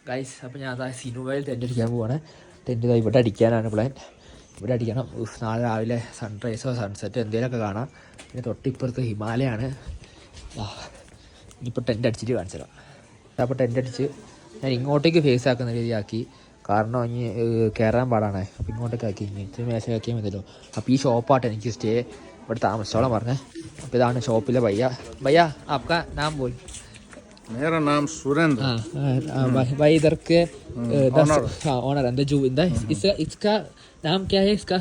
Guys അപ്പോൾ ഞാൻ അതായത് സിനുവയിൽ ടെൻ്റ് അടിക്കാൻ പോവാണ്. ടെൻ്റ് ഇവിടെ അടിക്കാനാണ് പ്ലാൻ. ഇവിടെ അടിക്കണം. നാളെ രാവിലെ സൺറൈസോ സൺസെറ്റോ എന്തെങ്കിലുമൊക്കെ കാണാം. പിന്നെ തൊട്ടിപ്പുറത്ത് ഹിമാലയാണ്. ഇനിയിപ്പോൾ ടെൻ്റ് അടിച്ചിട്ട് കാണിച്ചു തരാം. അപ്പോൾ ടെൻ്റ് അടിച്ച് ഞാൻ ഇങ്ങോട്ടേക്ക് ഫേസ് ആക്കുന്ന രീതിയാക്കി. കാരണം ഇനി കയറാൻ പാടാണ്. അപ്പോൾ ഇങ്ങോട്ടേക്ക് ആക്കി ഇനി മേശ ആക്കിയാൽ മതിയല്ലോ. അപ്പോൾ ഈ ഷോപ്പാട്ടെ എനിക്ക് സ്റ്റേ ഇവിടെ താമസിച്ചോളാം പറഞ്ഞേ. അപ്പോൾ ഇതാണ് ഷോപ്പിലെ ഭയ്യ ആപ്കാ നാം ബോൽ. मेरा नाम सुरेंद्र। भाई इधर के ओनर अंदर जो इसका नाम क्या है? इसका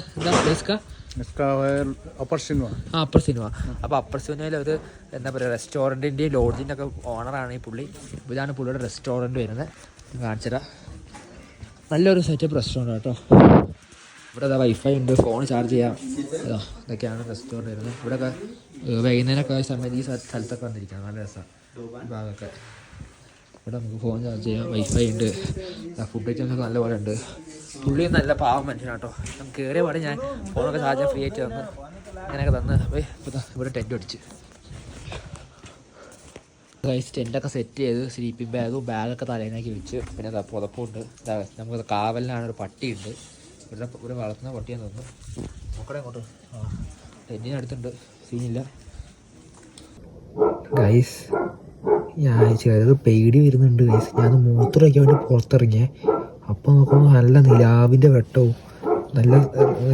इसका है अपर सिनेमा। Upper cinema. അപ്പോൾ അപ്പർ സിനിമയിൽ അത് എന്താ പറയുക റെസ്റ്റോറൻറ്റിൻ്റെയും ലോഡ്ജിൻ്റെ ഒക്കെ ഓണറാണ് ഈ പുള്ളി. ഇതാണ് പുള്ളിയുടെ റെസ്റ്റോറൻറ്റ് വരുന്നത്. കാണിച്ചുതരാം. നല്ലൊരു സെറ്റപ്പ് റെസ്റ്റോറൻറ്റ് കേട്ടോ. ഇവിടെ അതാ വൈഫൈ ഉണ്ട്, ഫോൺ ചാർജ് ചെയ്യാം. ഇതൊക്കെയാണ് റെസ്റ്റോറൻറ്റ് വരുന്നത്. ഇവിടെയൊക്കെ വൈകുന്നേരമൊക്കെ സമയത്ത് ഈ സ്ഥലത്തൊക്കെ വന്നിരിക്കാം. നല്ല രസമാണ് ഭാഗമൊക്കെ. ഇവിടെ നമുക്ക് ഫോൺ ചാർജ് ചെയ്യാം, വൈഫൈ ഉണ്ട്, ഫുഡ് ഐറ്റംസൊക്കെ നല്ല പോലെ ഉണ്ട്. പുള്ളി നല്ല പാവം മനുഷ്യനാട്ടോ. നമുക്ക് കയറിയ പാടെ ഞാൻ ഫോണൊക്കെ ചാർജ് ഫ്രീ ആയിട്ട് തന്ന് അങ്ങനെയൊക്കെ തന്ന്. അപ്പോൾ ഇവിടെ ടെൻ്റ് അടിച്ച് ടെൻ്റൊക്കെ സെറ്റ് ചെയ്ത് സ്ലീപ്പിംഗ് ബാഗൊക്കെ തലേനാക്കി വെച്ച്. പിന്നെ പുതപ്പുണ്ട്. നമുക്ക് കാവലിനാണ് ഒരു പട്ടിയുണ്ട്. ഇവിടെ വളർത്തുന്ന പട്ടിയാന്ന് തോന്നുന്നു. നോക്കണേ അങ്ങോട്ട്. ടെൻറ്റിനടുത്തുണ്ട്, സീനില്ല. ഗൈസ് ഞാൻ ചെറുത് പേടി വരുന്നുണ്ട് ഗൈസ്. ഞാൻ മൂത്രമൊക്കെ വേണ്ടി പുറത്തിറങ്ങിയേ. അപ്പോൾ നോക്കുമ്പോൾ നല്ല നിലാവിൻ്റെ വെട്ടവും നല്ല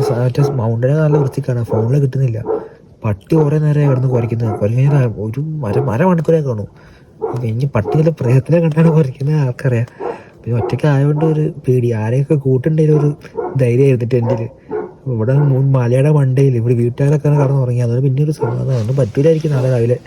മറ്റേ മൗണ്ടനെ നല്ല വൃത്തിക്കാണ്. ഫോണിൽ കിട്ടുന്നില്ല. പട്ടി കുറേ നേരം കിടന്ന് കുരയ്ക്കുന്നത്. ഒരു മണിക്കൂറേ കാണും. ഇനി പട്ടിയിലെ പ്രേതത്തിനെ കണ്ടാണ് കുരയ്ക്കുന്നത് ആൾക്കറിയാം. പിന്നെ ഒറ്റയ്ക്ക് ആയതുകൊണ്ട് ഒരു പേടി. ആരെയൊക്കെ കൂട്ടുണ്ടെങ്കിലും ഒരു ധൈര്യമായിരുന്നു ടെൻറ്റിൽ. ഇവിടെ മലയുടെ മണ്ടയിൽ ഇവിടെ വീട്ടുകാരൊക്കെ കടന്ന് ഉറങ്ങി. അതുകൊണ്ട് പിന്നെ ഒരു സമാധാനം ഒന്നും പറ്റൂലായിരിക്കും നാളെ രാവിലെ.